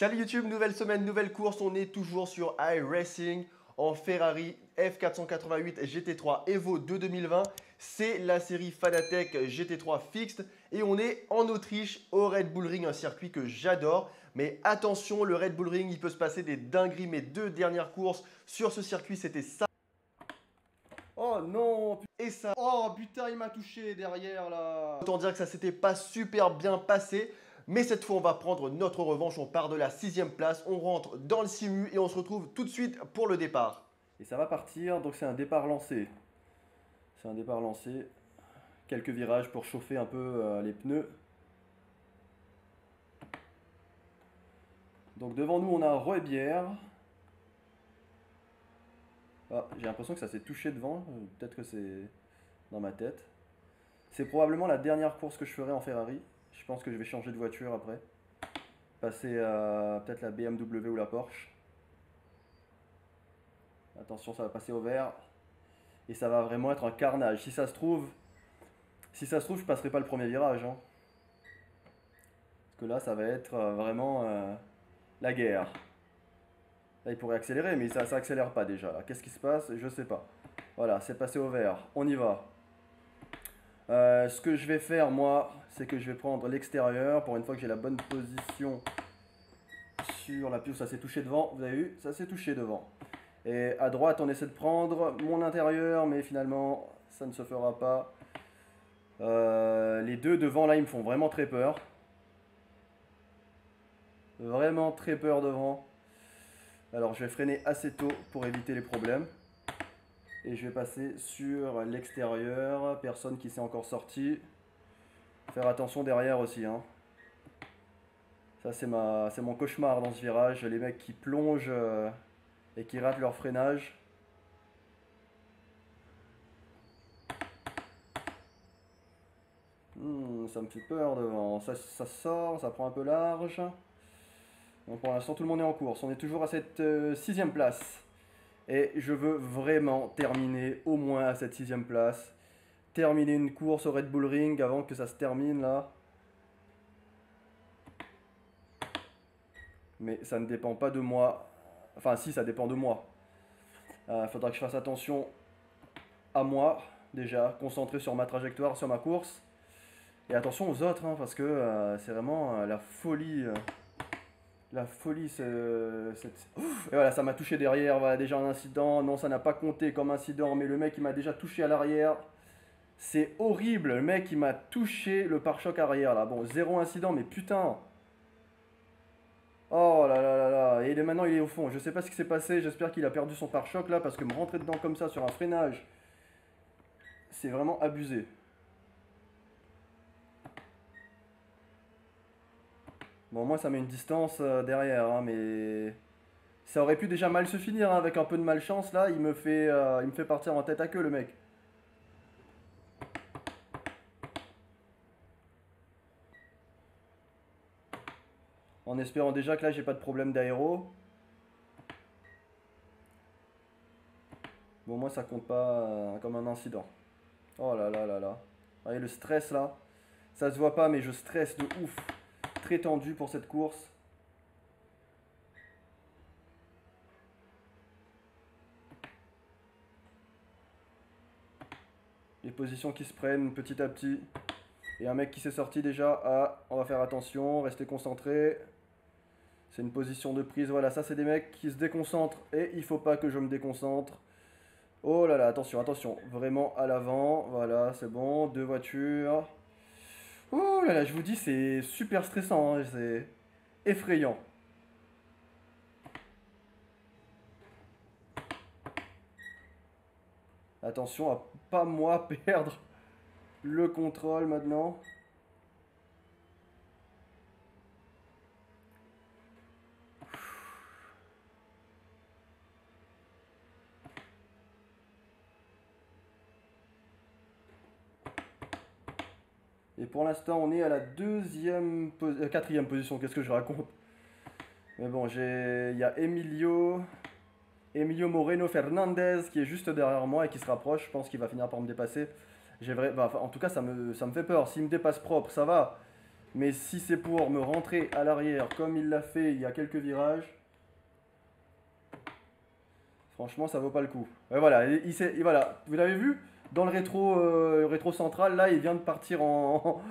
Salut YouTube, nouvelle semaine, nouvelle course. On est toujours sur iRacing en Ferrari F488 GT3 Evo 2 2020. C'est la série Fanatec GT3 Fixed et on est en Autriche au Red Bull Ring, un circuit que j'adore. Mais attention, le Red Bull Ring, il peut se passer des dingueries. Mes deux dernières courses sur ce circuit, c'était ça. Oh non! Et ça. Oh putain, il m'a touché derrière là! Autant dire que ça s'était pas super bien passé. Mais cette fois, on va prendre notre revanche. On part de la 6ème place. On rentre dans le simu et on se retrouve tout de suite pour le départ. Et ça va partir, donc c'est un départ lancé. C'est un départ lancé. Quelques virages pour chauffer un peu les pneus. Donc devant nous, on a Roebière. Ah, j'ai l'impression que ça s'est touché devant. Peut-être que c'est dans ma tête. C'est probablement la dernière course que je ferai en Ferrari. Je pense que je vais changer de voiture après. Passer à peut-être la BMW ou la Porsche. Attention, ça va passer au vert. Et ça va vraiment être un carnage. Si ça se trouve, je passerai pas le premier virage, hein. Parce que là, ça va être vraiment la guerre. Là, il pourrait accélérer, mais ça accélère pas déjà. Qu'est-ce qui se passe? Je sais pas. Voilà, c'est passé au vert. On y va. Ce que je vais faire, moi, c'est que je vais prendre l'extérieur. Pour une fois que j'ai la bonne position sur la piste, ça s'est touché devant. Vous avez vu? Ça s'est touché devant. Et à droite, on essaie de prendre mon intérieur, mais finalement, ça ne se fera pas. Les deux devant, là, ils me font vraiment très peur. Vraiment très peur devant. Alors, je vais freiner assez tôt pour éviter les problèmes. Et je vais passer sur l'extérieur. Personne qui s'est encore sorti. Faire attention derrière aussi, hein. Ça, c'est mon cauchemar dans ce virage. Les mecs qui plongent et qui ratent leur freinage. Ça me fait peur devant. Ça sort, ça prend un peu large. Donc pour l'instant, tout le monde est en course. On est toujours à cette 6ème place. Et je veux vraiment terminer au moins à cette 6ème place. Terminer une course au Red Bull Ring avant que ça se termine là. Mais ça ne dépend pas de moi. Enfin si, ça dépend de moi. Faudra que je fasse attention à moi déjà. Concentré sur ma trajectoire, sur ma course. Et attention aux autres, hein, parce que c'est vraiment la folie. La folie, et voilà, ça m'a touché derrière, voilà, déjà un incident. Non, ça n'a pas compté comme incident, mais le mec, il m'a déjà touché à l'arrière. C'est horrible, le mec, il m'a touché le pare-choc arrière, là. Bon, zéro incident, mais putain. Oh là là là là, et maintenant, il est au fond. Je sais pas ce qui s'est passé, j'espère qu'il a perdu son pare-choc, là, parce que me rentrer dedans comme ça, sur un freinage, c'est vraiment abusé. Bon, moi, ça met une distance derrière, hein, mais ça aurait pu déjà mal se finir, hein, avec un peu de malchance. Là, il me fait partir en tête à queue, le mec. En espérant déjà que là, j'ai pas de problème d'aéro. Bon, moi, ça compte pas comme un incident. Oh là là là là. Vous voyez le stress là. Ça se voit pas, mais je stresse de ouf. Très tendu pour cette course. Les positions qui se prennent petit à petit. Et un mec qui s'est sorti déjà. Ah, on va faire attention, rester concentré. C'est une position de prise. Voilà, ça c'est des mecs qui se déconcentrent. Et il faut pas que je me déconcentre. Oh là là, attention, attention. Vraiment à l'avant. Voilà, c'est bon. Deux voitures. Oh là là, je vous dis, c'est super stressant, hein, c'est effrayant. Attention à pas moi perdre le contrôle maintenant. Et pour l'instant, on est à la quatrième position. Qu'est-ce que je raconte? Mais bon, il y a Emilio Moreno Fernandez qui est juste derrière moi et qui se rapproche. Je pense qu'il va finir par me dépasser. En tout cas, ça me fait peur. S'il me dépasse propre, ça va. Mais si c'est pour me rentrer à l'arrière comme il l'a fait il y a quelques virages, franchement ça vaut pas le coup. Et voilà, voilà. Vous l'avez vu dans le rétro central, là il vient de partir en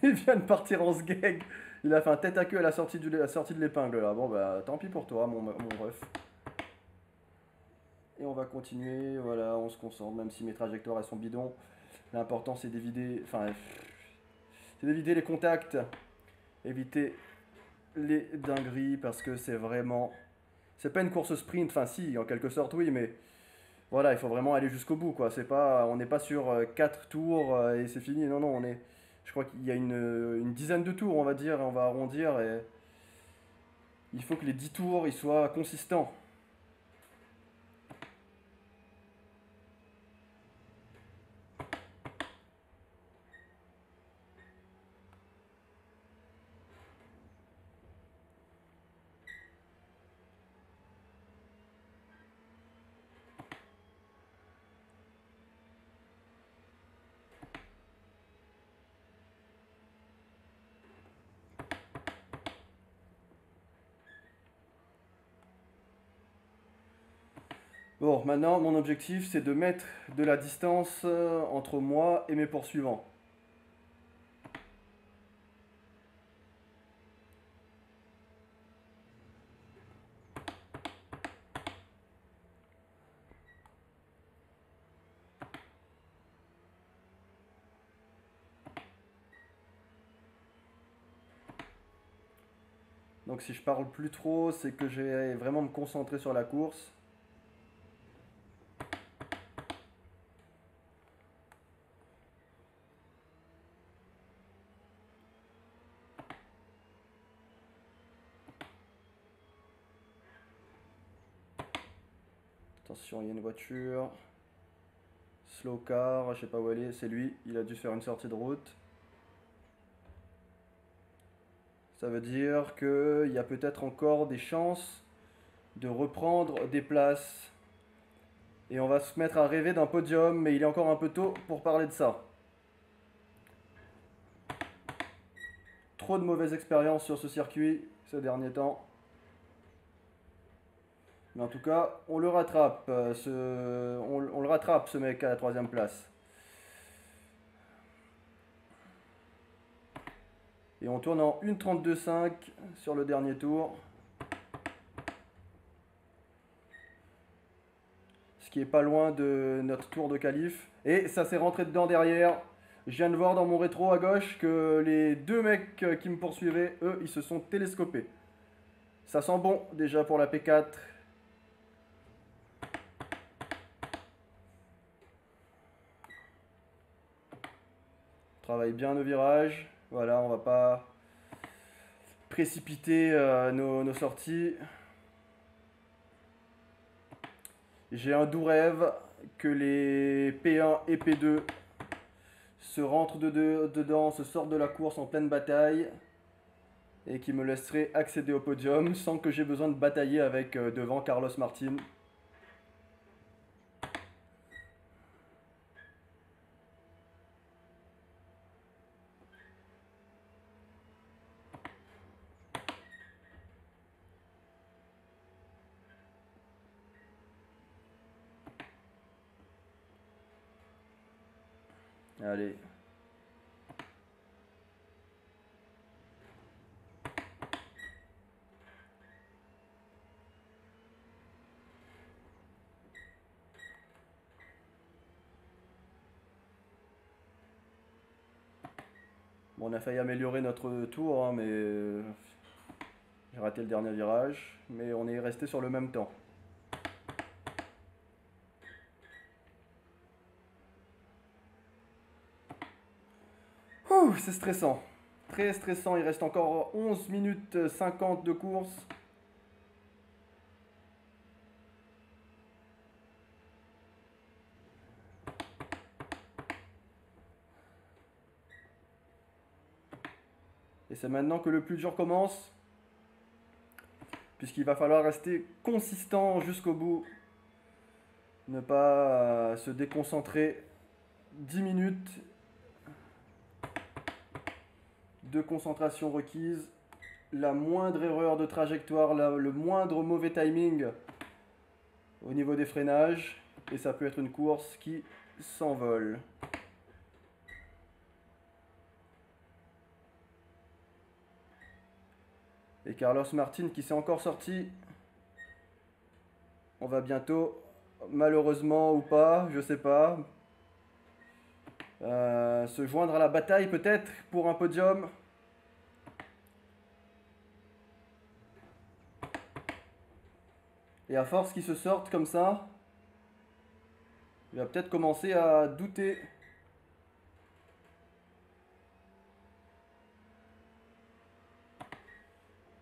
il vient de partir en sgeg. Il a fait un tête à queue à la sortie de l'épingle là. Bon bah tant pis pour toi mon ref. Et on va continuer, voilà, on se concentre, même si mes trajectoires elles sont bidons. L'important c'est d'éviter, c'est d'éviter les contacts, éviter les dingueries parce que c'est vraiment, c'est pas une course sprint, enfin si, en quelque sorte oui, mais voilà, il faut vraiment aller jusqu'au bout quoi. C'est pas, on n'est pas sur 4 tours et c'est fini. Non non, je crois qu'il y a une dizaine de tours on va dire, et on va arrondir et il faut que les 10 tours ils soient consistants. Bon, maintenant, mon objectif, c'est de mettre de la distance entre moi et mes poursuivants. Donc si je parle plus trop, c'est que je vais vraiment me concentrer sur la course. Attention, il y a une voiture. Slow car, je sais pas où elle est, c'est lui, il a dû faire une sortie de route. Ça veut dire qu'il y a peut-être encore des chances de reprendre des places. Et on va se mettre à rêver d'un podium, mais il est encore un peu tôt pour parler de ça. Trop de mauvaises expériences sur ce circuit ces derniers temps. Mais en tout cas, on le rattrape, on le rattrape ce mec à la 3ème place. Et on tourne en 1:32.5 sur le dernier tour. Ce qui est pas loin de notre tour de qualif. Et ça s'est rentré dedans derrière. Je viens de voir dans mon rétro à gauche que les deux mecs qui me poursuivaient, eux, ils se sont télescopés. Ça sent bon déjà pour la P4. On travaille bien nos virages. Voilà, on va pas précipiter nos sorties. J'ai un doux rêve que les P1 et P2 se rentrent dedans, se sortent de la course en pleine bataille et qui me laisserait accéder au podium sans que j'ai besoin de batailler avec devant Carlos Martin. Allez. Bon, on a failli améliorer notre tour, hein, mais j'ai raté le dernier virage. Mais on est resté sur le même temps. Ouh, c'est stressant. Très stressant. Il reste encore 11 minutes 50 de course. Et c'est maintenant que le plus dur commence. Puisqu'il va falloir rester consistant jusqu'au bout. Ne pas se déconcentrer. 10 minutes. de concentration requise. La moindre erreur de trajectoire, le moindre mauvais timing au niveau des freinages. Et ça peut être une course qui s'envole. Et Carlos Martin qui s'est encore sorti. On va bientôt, malheureusement ou pas, je sais pas, se joindre à la bataille peut-être pour un podium. Et à force qu'ils se sortent comme ça, il va peut-être commencer à douter.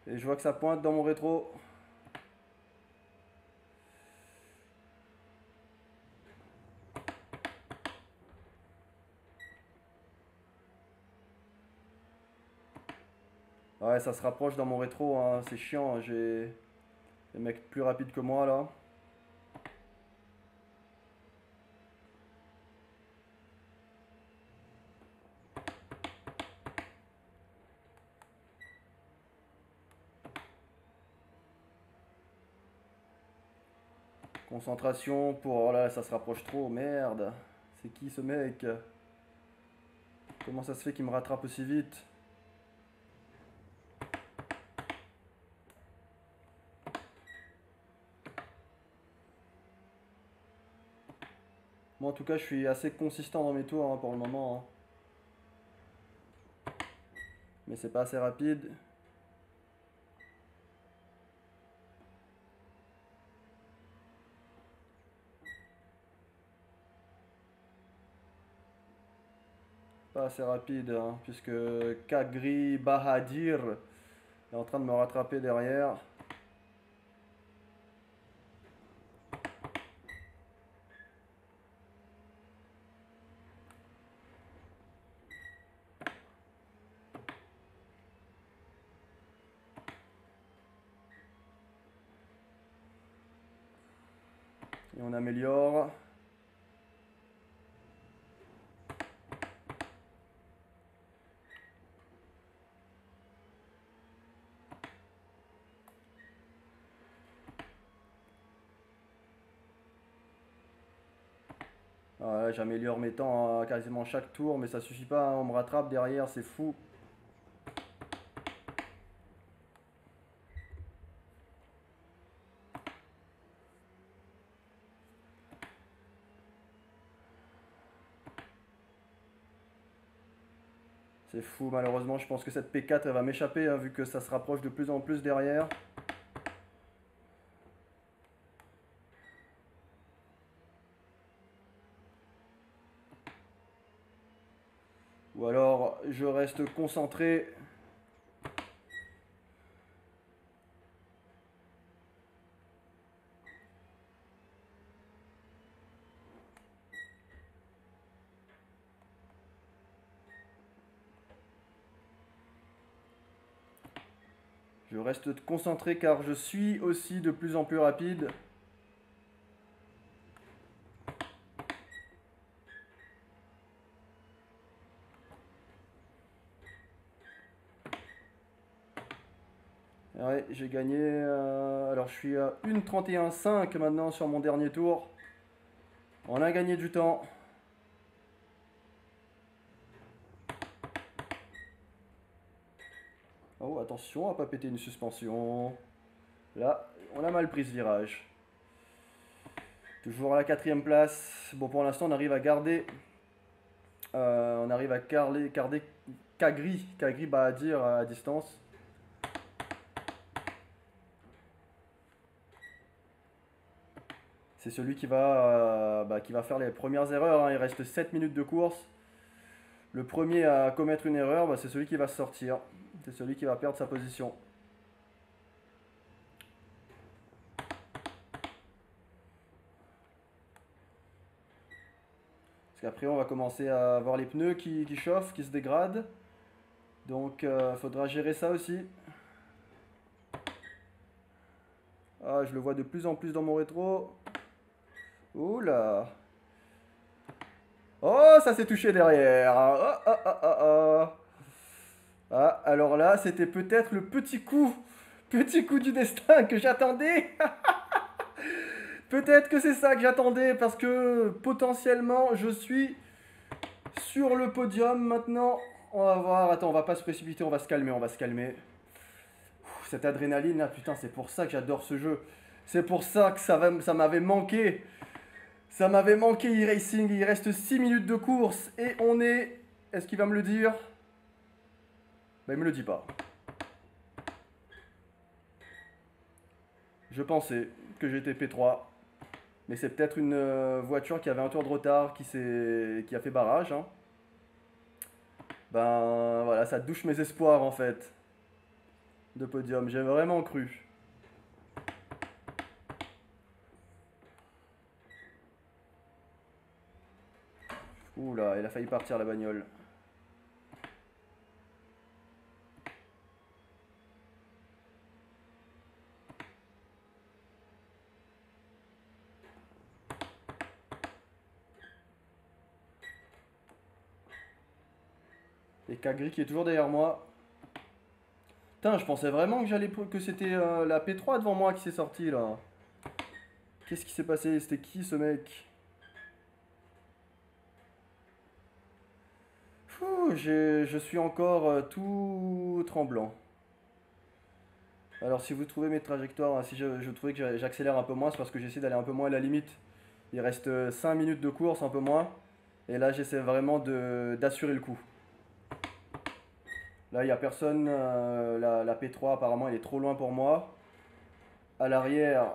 Et je vois que ça pointe dans mon rétro. Ouais, ça se rapproche dans mon rétro, hein. C'est chiant, j'ai des mecs plus rapides que moi là. Concentration pour... Oh là, ça se rapproche trop, merde. C'est qui ce mec? Comment ça se fait qu'il me rattrape aussi vite? Moi en tout cas je suis assez consistant dans mes tours hein, pour le moment. Hein. Mais c'est pas assez rapide. Pas assez rapide hein, puisque Kagri Bahadir est en train de me rattraper derrière. Et on améliore. Voilà, j'améliore mes temps à quasiment chaque tour, mais ça suffit pas, hein, on me rattrape derrière, c'est fou. C'est fou, malheureusement, je pense que cette P4 elle va m'échapper, hein, vu que ça se rapproche de plus en plus derrière. Ou alors, je reste concentré. Je reste concentré car je suis aussi de plus en plus rapide. Ouais, j'ai gagné. Alors je suis à 1,31,5 maintenant sur mon dernier tour. On a gagné du temps. Oh, attention à pas péter une suspension. Là, on a mal pris ce virage. Toujours à la 4e place. Bon, pour l'instant, on arrive à garder. On arrive à garder Kagri Bahadir à distance. C'est celui qui va faire les premières erreurs. Hein. Il reste 7 minutes de course. Le premier à commettre une erreur, c'est celui qui va sortir. C'est celui qui va perdre sa position. Parce qu'après, on va commencer à avoir les pneus qui chauffent, qui se dégradent. Donc, il faudra gérer ça aussi. Ah, je le vois de plus en plus dans mon rétro. Oula. Oh, ça s'est touché derrière. Oh, oh, oh, oh, oh. Ah, alors là, c'était peut-être le petit coup du destin que j'attendais. Peut-être que c'est ça que j'attendais parce que potentiellement je suis sur le podium maintenant. On va voir. Attends, on va pas se précipiter, on va se calmer, on va se calmer. Cette adrénaline là, putain, c'est pour ça que j'adore ce jeu. C'est pour ça que ça m'avait manqué. Ça m'avait manqué e-racing. Il reste 6 minutes de course et on est. Est-ce qu'il va me le dire? Ben, il me le dit pas. Je pensais que j'étais P3. Mais c'est peut-être une voiture qui avait un tour de retard qui a fait barrage, hein. Ben voilà, ça douche mes espoirs en fait de podium. J'ai vraiment cru. Ouh là, il a failli partir la bagnole. Et Kagri qui est toujours derrière moi. Putain, je pensais vraiment que c'était la P3 devant moi qui s'est sortie là. Qu'est-ce qui s'est passé? C'était qui ce mec? Je suis encore tout tremblant. Alors si vous trouvez mes trajectoires, si je trouvais que j'accélère un peu moins, c'est parce que j'essaie d'aller un peu moins à la limite. Il reste 5 minutes de course, un peu moins. Et là j'essaie vraiment d'assurer le coup. Là il n'y a personne, la P3 apparemment elle est trop loin pour moi. À l'arrière,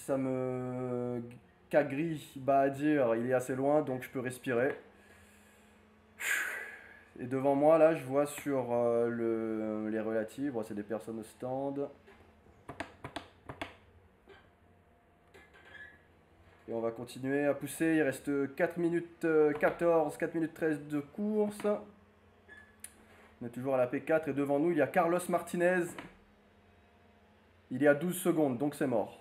ça me... Kagri, bah à dire, il est assez loin donc je peux respirer. Et devant moi, là, je vois sur les relatives, bon, c'est des personnes au stand. Et on va continuer à pousser. Il reste 4 minutes 14, 4 minutes 13 de course. On est toujours à la P4 et devant nous, il y a Carlos Martinez. Il est à 12 secondes, donc c'est mort.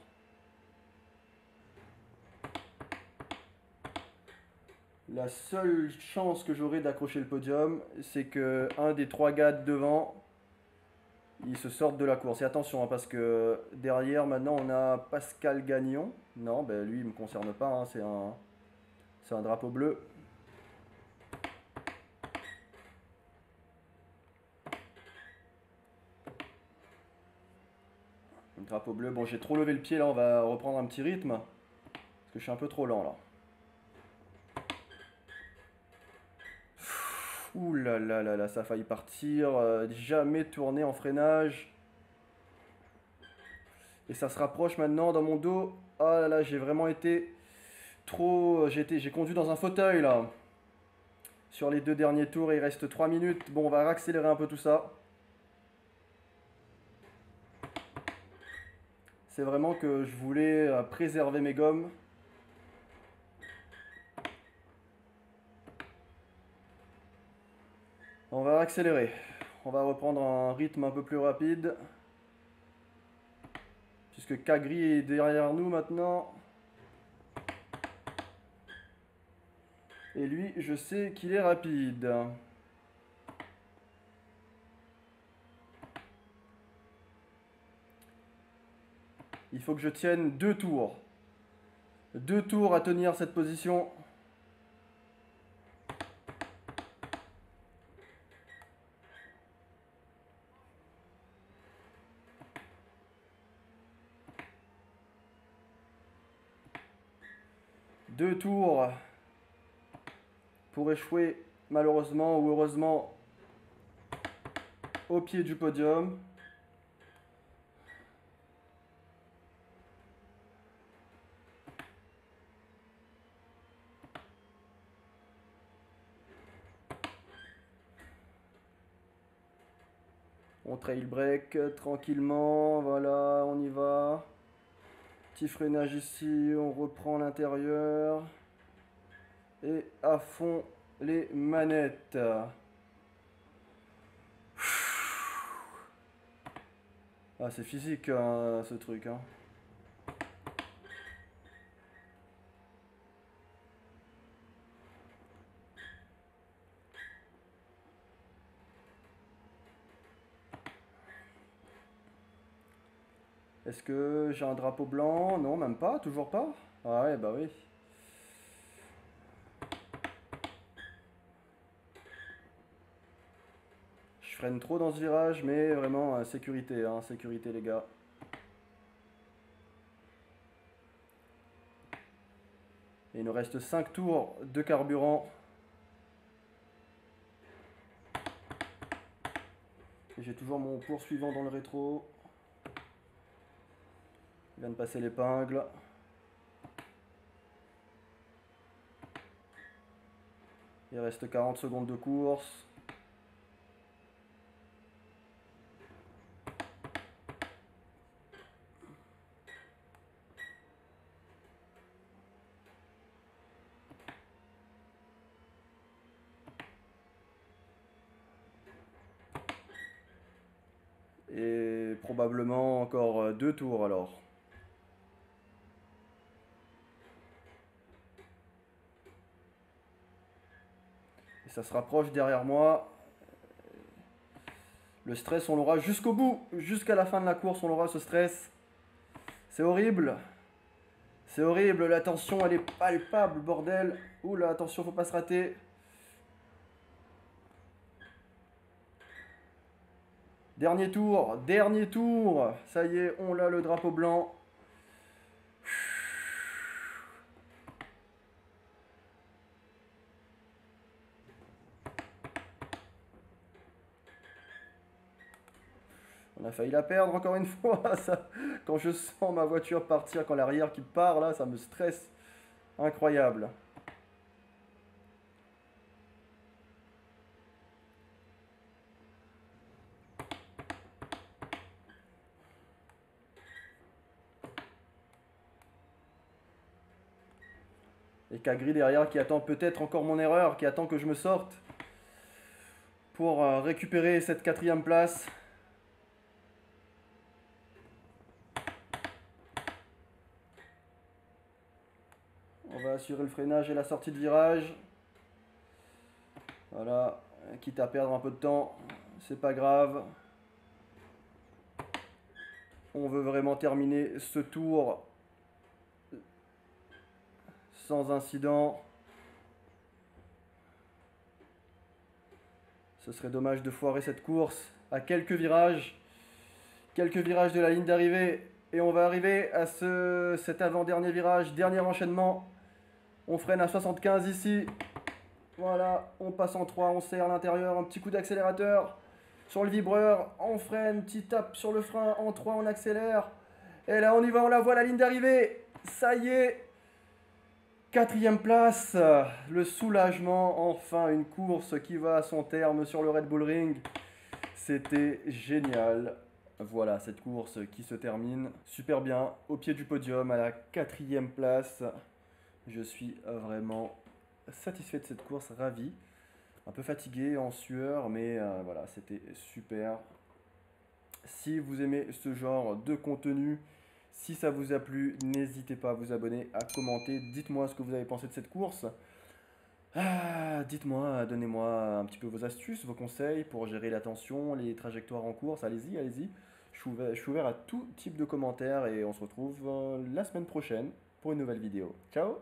La seule chance que j'aurai d'accrocher le podium, c'est que un des trois gars de devant, ils se sortent de la course. Et attention, hein, parce que derrière, maintenant, on a Pascal Gagnon. Non, ben lui, il ne me concerne pas, hein, c'est un drapeau bleu. Un drapeau bleu. Bon, j'ai trop levé le pied, là, on va reprendre un petit rythme. Parce que je suis un peu trop lent, là. Ouh là là là là, ça a failli partir. Jamais tourné en freinage. Et ça se rapproche maintenant dans mon dos. Oh là là, j'ai vraiment été trop... J'ai conduit dans un fauteuil, là. Sur les deux derniers tours, il reste 3 minutes. Bon, on va accélérer un peu tout ça. C'est vraiment que je voulais préserver mes gommes. On va accélérer. On va reprendre un rythme un peu plus rapide. Puisque Kagri est derrière nous maintenant. Et lui, je sais qu'il est rapide. Il faut que je tienne 2 tours. 2 tours à tenir cette position. Deux tours pour échouer malheureusement ou heureusement au pied du podium. On trail break tranquillement, voilà, on y va. Petit freinage ici, on reprend l'intérieur. Et à fond les manettes. Ah, c'est physique hein, ce truc. Hein. Est-ce que j'ai un drapeau blanc? Non, même pas, toujours pas. Ah ouais, bah oui. Je freine trop dans ce virage, mais vraiment sécurité, hein, sécurité les gars. Et il nous reste 5 tours de carburant. Et j'ai toujours mon poursuivant dans le rétro. Il vient de passer l'épingle. Il reste 40 secondes de course. Et probablement encore 2 tours alors. Et ça se rapproche derrière moi. Le stress, on l'aura jusqu'au bout. Jusqu'à la fin de la course, on aura ce stress. C'est horrible. C'est horrible. La tension, elle est palpable, bordel. Oula, attention, faut pas se rater. Dernier tour, dernier tour. Ça y est, on a le drapeau blanc. On a failli la perdre encore une fois. Ça, quand je sens ma voiture partir, quand l'arrière qui part, là, ça me stresse. Incroyable. Et Kagri derrière qui attend peut-être encore mon erreur, qui attend que je me sorte pour récupérer cette 4e place. On va assurer le freinage et la sortie de virage. Voilà, quitte à perdre un peu de temps, c'est pas grave. On veut vraiment terminer ce tour sans incident. Ce serait dommage de foirer cette course à quelques virages de la ligne d'arrivée. Et on va arriver à cet avant-dernier virage, dernier enchaînement. On freine à 75 ici. Voilà, on passe en 3, on serre à l'intérieur, un petit coup d'accélérateur sur le vibreur, on freine, petit tape sur le frein, en 3 on accélère. Et là on y va, on la voit la ligne d'arrivée. Ça y est, 4e place, le soulagement, enfin une course qui va à son terme sur le Red Bull Ring. C'était génial. Voilà cette course qui se termine super bien au pied du podium à la 4e place. Je suis vraiment satisfait de cette course, ravi. Un peu fatigué, en sueur, mais voilà, c'était super. Si vous aimez ce genre de contenu, si ça vous a plu, n'hésitez pas à vous abonner, à commenter. Dites-moi ce que vous avez pensé de cette course. Dites-moi, donnez-moi un petit peu vos astuces, vos conseils pour gérer la tension, les trajectoires en course. Allez-y, allez-y. Je suis ouvert à tout type de commentaires et on se retrouve la semaine prochaine pour une nouvelle vidéo. Ciao!